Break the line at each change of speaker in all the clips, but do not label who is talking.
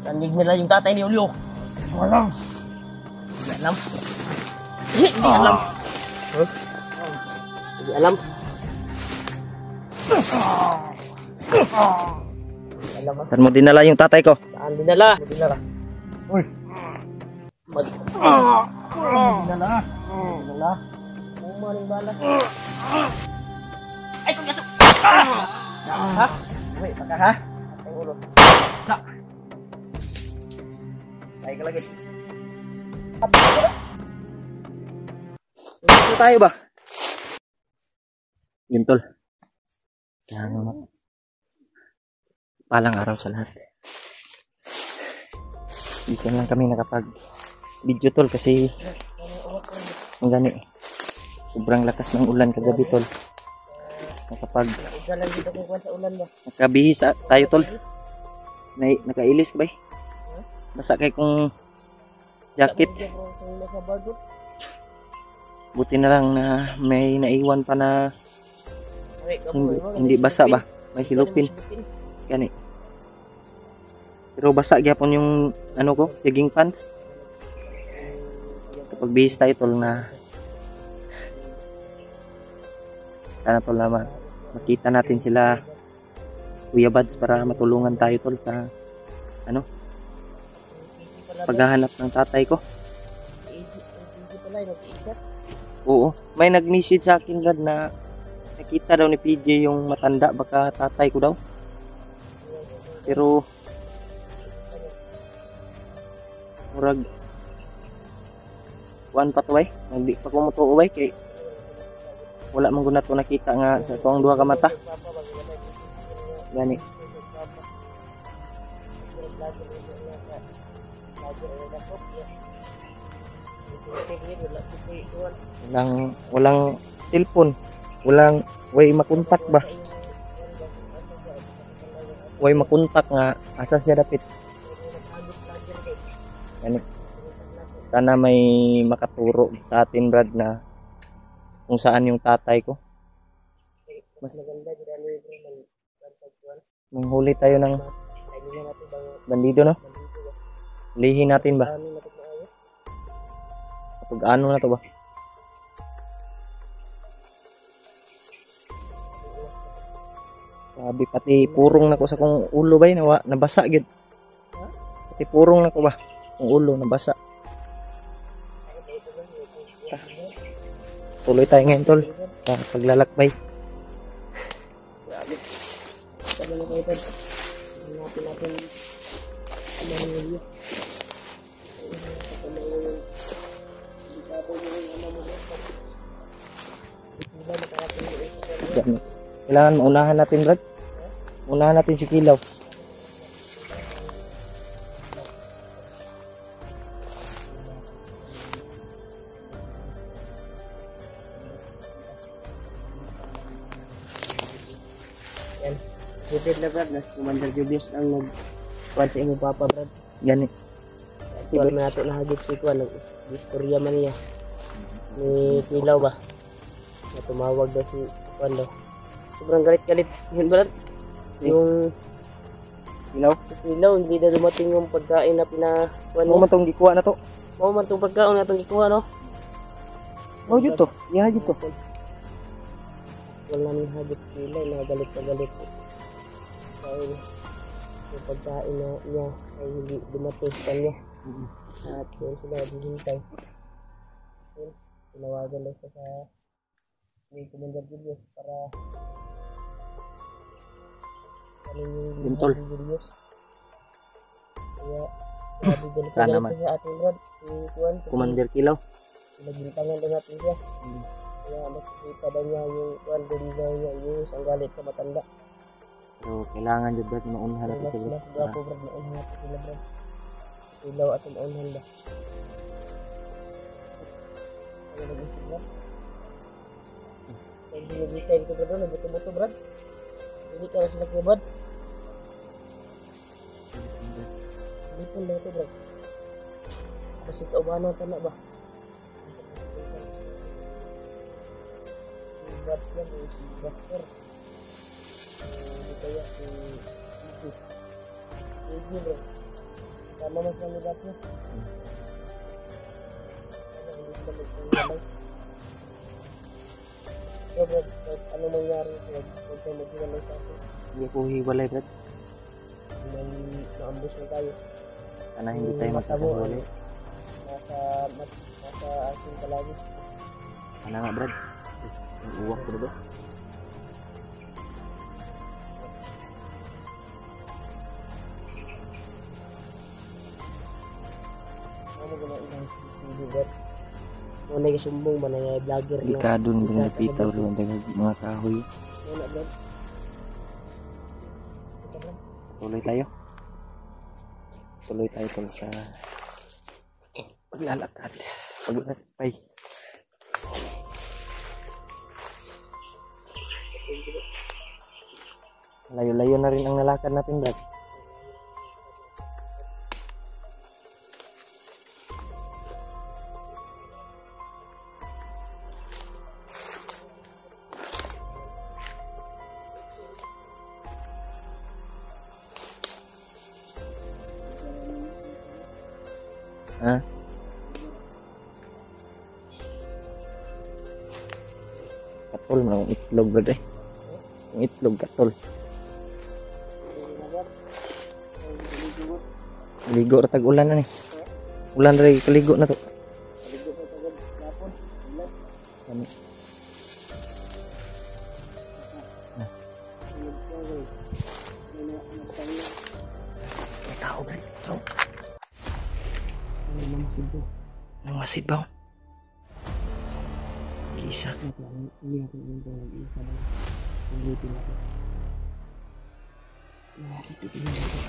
Sanig nila yung tatay ni Julio. Alam. Hindi alam. Hindi alam. Hindi alam.
Saan mo dinala yung tatay ko?
Saan dinala? Dinala.
Uy.
Dinala. Dinala. Umaring balas. Ay, kung yaso. Ha?
Uy, baka ha?
Ay, ulo.
Tayo ka lagi. Dito tayo ba? Yun tol. Palang araw sa lahat. Dito lang kami nakapag video tol kasi ang gani. Sobrang lakas ng ulan kagabi tol. Nakabihis tayo tol. Nakailis ba eh? Basa kay kong jacket. Buti na lang na may naiwan pa na hindi basa ba? May silupin. Gani. Pero basa gyapon yung ano ko, jogging pants. Kapag bihis tayo tol na sana tol na makita natin sila Kuya Bads para matulungan tayo tol sa ano paghahanap ng tatay ko. Oo, may nag-message sa akin Brad na nakita daw ni PJ yung matanda baka tatay ko daw. Pero murag kuan pa to ay, hindi pa ko mutuo ay kay wala man gud nato nakita nga sa tuwang duha ka mata. Gani. Walang cellphone, walang way makontak ba? Way makontak nga asa siya dapit. Gani. Sana may makaturo sa atin Brad na kung saan yung tatay ko. Mas manghuli tayo ng bandido no? Lihin natin ba? Kapag ano na to ba? Sabi pati purong na ko sa kong ulo ba yun? Nabasa gid. Pati purong na ko ba? Kung ulo nabasa. Tuloy tayo ngayon tol sa paglalakbay. Kailangan maunahan natin Brad. Unahan natin si Kilaw.
Hipid na Brad, nas Commander Julius ang nag-kuhan sa imo papa Brad.
Gani.
Kuhan na nato nahagip si Kuhan, istorya man niya. Ni Kilaw ba? Na tumawag daw si Kuhan daw. Sobrang galit-galit yun Brad. Yung
Kilaw?
Kilaw, hindi na dumating yung pagkain na pinakuhan
Mo man tong gikuha na to.
Mo man tong pagkain na itong ikuha no?
Oh, yun to. Iha yun to.
Wala namin hagip Kilaw, nagalit na galit. Dahil yung pagkain na niya ay hindi dumating sa kanya. At yun sila dihintay. Yun, tinawagan na siya sa may Commander Julius para yung
Tol.
Julius. Kaya grabe din
Sana man.
sa ating Brad. Si Juan,
Commander Kilaw.
nagbintangan na natin siya. Kaya makikita daw niya yung Juan din daw niya yung isang galit sa matanda.
So, kailangan dyan Brad maunahan natin
Mas
sila.
gwapo Brad, maunahan natin sila Brad. Ilaw at maunahan ba? Ano nag-isip Brad? Kaya hindi nabitay dito Brad, nabuto-buto Brad. Hindi ka na sila Kuya Bads. Sabipon lang ito Brad. Kasi kaubahan ka na ba? Si Bads lang o si Buster. Hindi kaya si Iji. Iji Brad. Sama mas mangigat niya. Ano, hindi sila magpanggalay. So, Brad, ano mangyari? Huwag tayo maghiwalay sa akin.
Hindi ko hiwalay, Brad.
May maambus na tayo.
Sana hindi tayo magkakahiwalay.
Nasa asin ka lagi.
Wala nga, Brad. Yung uwak ko na ba?
Ano ba na ilang video, Brad? Muna yung sumbong ba na yung vlogger na?
Delikado ng
isa
mga pitaw
kasabot.
doon ng mga kahoy.
Muna, Brad.
Tuloy tayo. Tuloy tayo tol sa paglalakad. Paglalakad. Layo-layo na rin ang nalakad natin, Brad. Ha? Katol na ang itlog, Brad eh. Ang itlog, katol. Ligo ra tag ulan na ni. Ulan ray kaligo na to. Kami. May tao ba? Tao. Nang masid ba? Isa.
Hindi ako isa lang. Ulitin ako. Nakikita ko.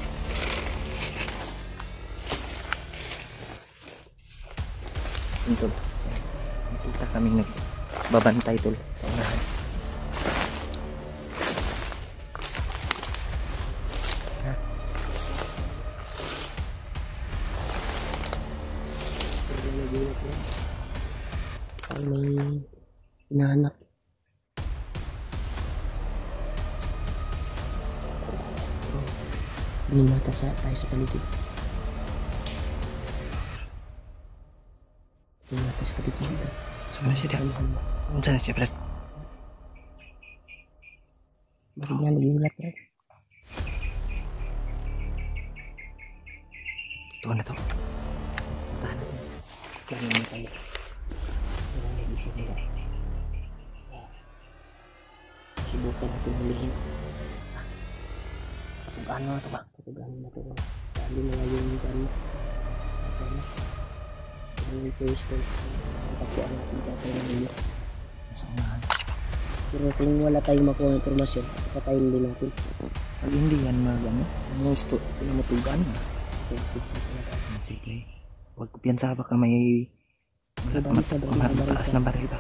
Tol. Nakita kaming nagbabantay tol sa unahan.
Ay, may inahanap. Binimata tayo sa paligid. Binimata sa paligid.
Sama siya dia. Unsa na siya, Brad?
Bakit nga nagulat, Brad?
Ito na to. Tahan natin.
Kaya naman tayo. Sila nag-isip nila. Subukan natin hulihin.
Kung ano na to ba?
Kapag ano na ito. Sabi nila yung ano. Yung pistol. Tapuan natin dati ng hilo.
Sa unahan.
Pero kung wala tayong makuha informasyon, patayin din natin.
Pag hindi yan magano, gusto pinamatugan na.
Okay, sige.
Sige. Huwag ko piyansa baka may mataas na baril ba?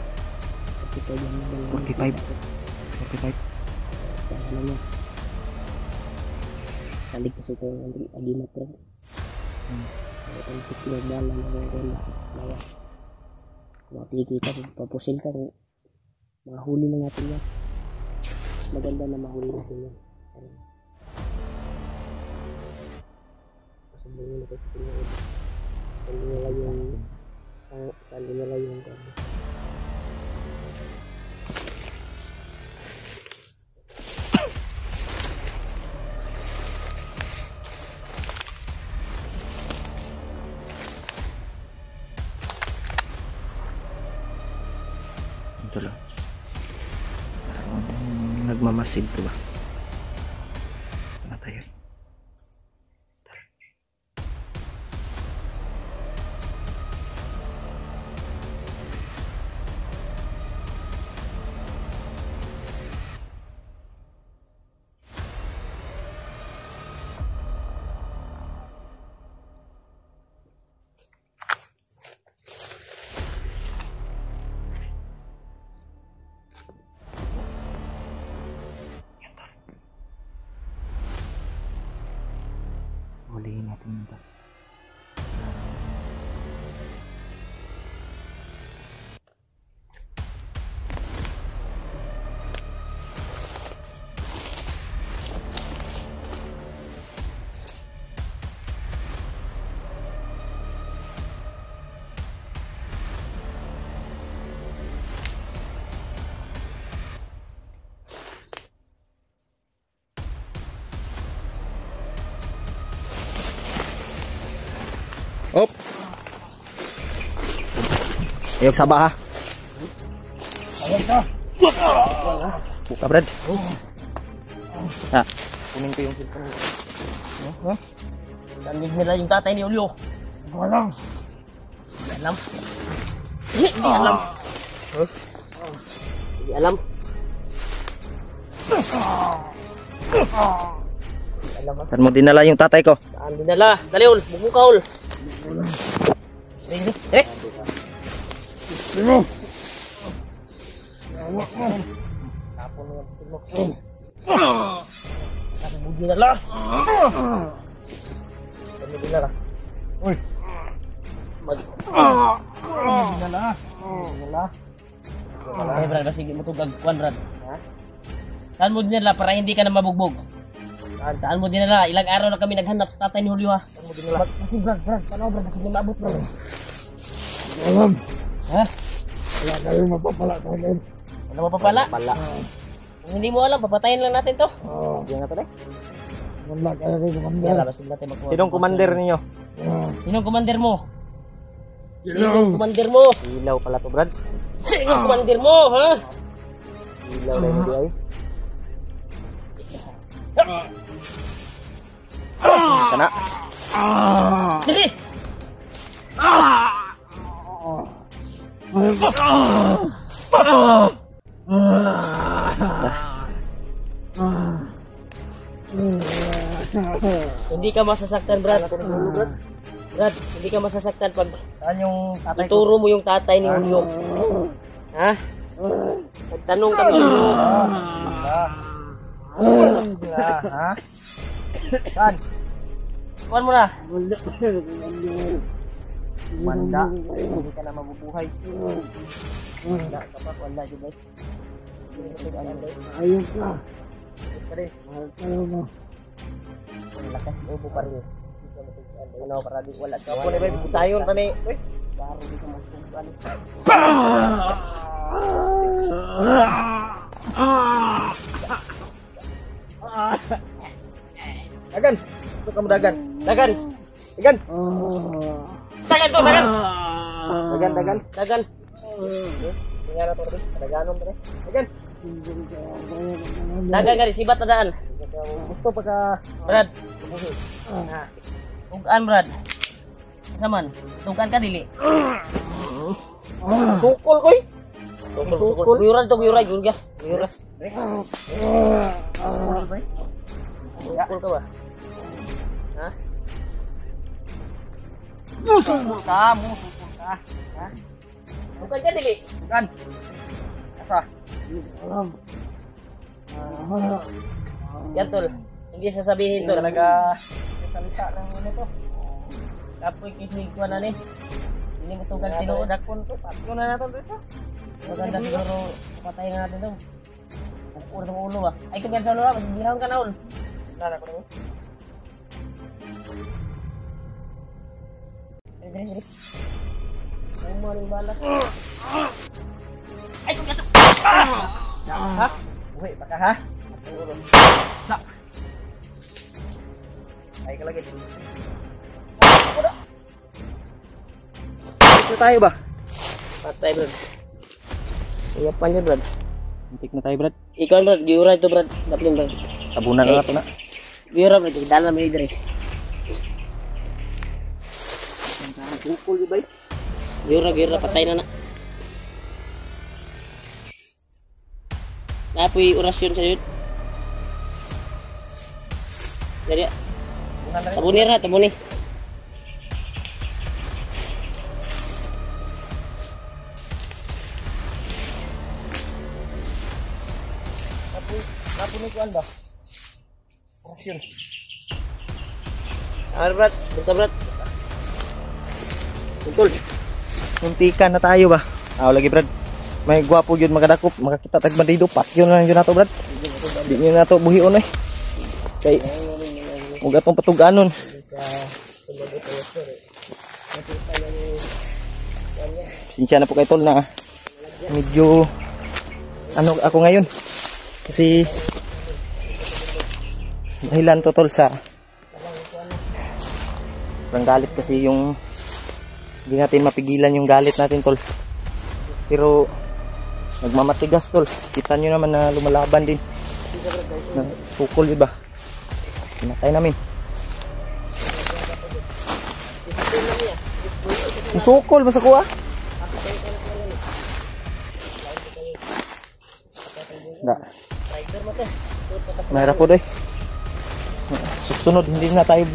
45. 45.
Ano niya? Salig kasi ito yung agimat rin. Ang pisnod bala na yung ronda. Lawas. Kung makikita, papusil ka, mahuli na natin yan. Mas maganda na mahuli natin yan. Pasambay nila kasi pinag sali nila yung kami.
Ito lang. Nagmamasid to ba? Ano tayo? Huliin natin ito. Op. Ayok sa baha. Buka, Brad. Ha, kunin ko yung cellphone.
Saan nila yung tatay ni Julio?
Walang.
Hindi alam. Hindi alam. Hindi alam.
Saan mo dinala yung tatay ko?
Saan dinala? Dali, Ul. Bugbuka, Ul. Eh?
Sino?
Tapon mo yung pistol mo. Saan mo dinala? Saan mo dinala?
Uy.
Dinala. Dinala. Eh, Brad, sige mo itong gagkuhan, Brad. Saan mo dinala para hindi ka na mabugbog? Saan mo dinala? Ilang araw na kami naghanap sa tatay ni Julio, ha? Saan mo dinala? Kasi, Brad, paano, Brad? Kasi maabot, Brad.
Walang.
Ha?
Wala kayong mapapala sa akin.
Ano mapapala? Pala. Kung hindi mo alam, papatayin lang natin to.
Oo.
Diyan nga to, eh.
Wala kayo rin
Kaya
kumanda.
labasin natin magkuha.
Sinong commander ninyo?
Sinong commander mo?
Sino?
Sinong commander mo?
Ilaw pala to, Brad.
Sinong commander mo, ha?
Ilaw na hindi ay. Sana.
Dali! Hindi ka masasaktan, Brad. Brad, hindi ka masasaktan pag
Saan yung tatay ko?
ituro mo yung tatay ni Julio. Ha? Nagtanong kami sa iyo.
Ha? Saan?
Kuhan mo na.
Manda. Hindi ka na mabubuhay.
Wala ka pa, wala dyan, guys.
Ayun ka.
Pare,
Mahal kayo mo.
Ang lakas upo pa rin. Ano, para di wala ka.
ako na ba? Tayo tani.
Baro di sa magtugan.
Dagan. Ito ka mo dagan.
Dagan!
Dagan.
Dagan to, dagan!
Dagan, dagan.
Dagan!
Tingala to, Brad. Daganon, Brad. Dagan.
Dagan ka rin, sibat na daan.
Gusto pagka
Brad. Tugan, Brad. Saman, tugan ka dili.
sukol koy.
Sukul. Guyuran to, guyuran. Guyuran. Guyuran. Sukul ka ba? Ha?
Sukol ka, mo sukol ka. Ha?
Tugan ka dili.
Dagan. Asa?
Yan, tol. Hindi sasabihin, tol.
Talaga salita ng ano to.
Kapoy kisig ko na ni. Hindi mo tugan tinuod.
Dakon to. Patyo na natin dito.
Maganda siguro patayin na natin dong. Ulo ng ulo ba? Ay tugan sa ulo ba? Magbihang ka na ul.
Nana ko na.
Dali. Umaling balas. Ay tugan sa...
Ha? Buhay pa ka ha?
Ang ulo.
Ay ka lagi. Ito tayo ba?
Patay, Brad. Iyapan niya, Brad.
Antik na tayo, Brad.
Ikaw, Brad. Giyura ito, Brad. Daplin, Brad.
Tabunan na ito na.
Giyura, Brad. Dala mo hidre.
Bukol di ba?
Giyura. Patay na na. Napoy orasyon sa yun. Jadi, tabuni ra, tabuni.
Napunin ko ba? Orasyon.
Brad. Bentar, Brad.
Betul. Muntikan na tayo ba? Lagi, Brad. May gwapo yun makadakop, makakita tag bandido, patyo na yun nato, Brad. Di nyo nato buhion eh. Kay huwag atong patuganon. Sinsya na po kay tol na medyo ano ako ngayon. Kasi dahilan to tol sa galit kasi yung Hindi natin mapigilan yung galit natin, tol. Pero nagmamatigas, tol. Kita nyo naman na lumalaban din. Sukol, diba? Pinatay namin. Sukol, basta ko ah. Nggak. Mayroon po doy. Susunod, hindi na tayo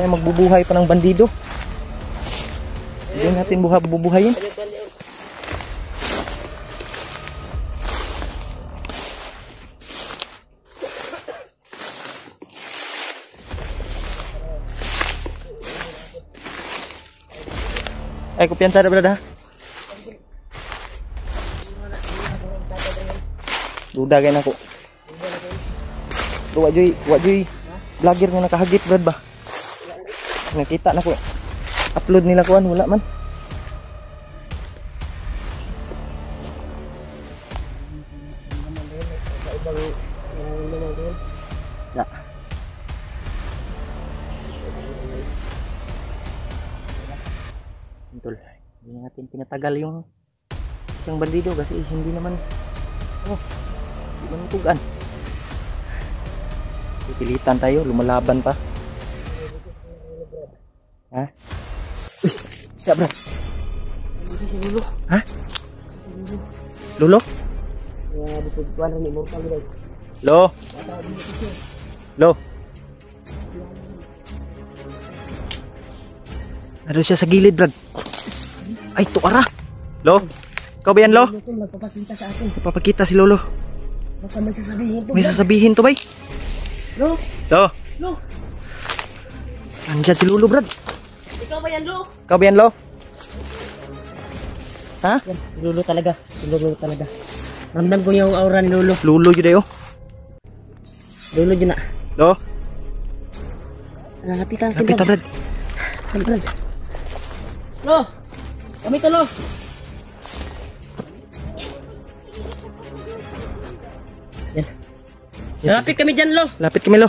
magbubuhay pa ng bandido. Hindi natin bubuhayin. Ay, kumpiyansa na brad ha. Duda kayo na ko. Wajay vlogger nga nakahagit brad ba? Nakita na ko. Upload nila kuan wala man. Ya. Betul. Hindi natin pinatagal yung isang bandido kasi hindi naman hindi naman tugan. Pipilitan tayo, lumalaban pa. Ha? Uy, siya bro.
Bisa si Lulu.
Ha? Lulo?
Ya, bisa tuan ni mortal dia.
Lo? Lo? Ano siya sa gilid, Brad? Ay, tuara. Lo? Ikaw ba yan, Lo?
Ito magpapakita sa atin.
Ipapakita si Lolo.
Baka may sasabihin to.
May sasabihin to, bay?
Lo,
Lo?
Lo.
Andyan si Lolo, Brad.
Ikaw ba yan, Lo?
Ikaw ba yan, Lo? Ha?
Yan, si Lulu talaga. Si Lulu talaga. Ramdam ko yung aura ni Lulu.
Lolo yun dayo.
Lulu yun na.
Lo?
Lapitan
Lapit na, Brad.
Brad. Lo! Kami to, Lo! Yan. Lapit kami dyan, Lo!
Lapit kami, Lo.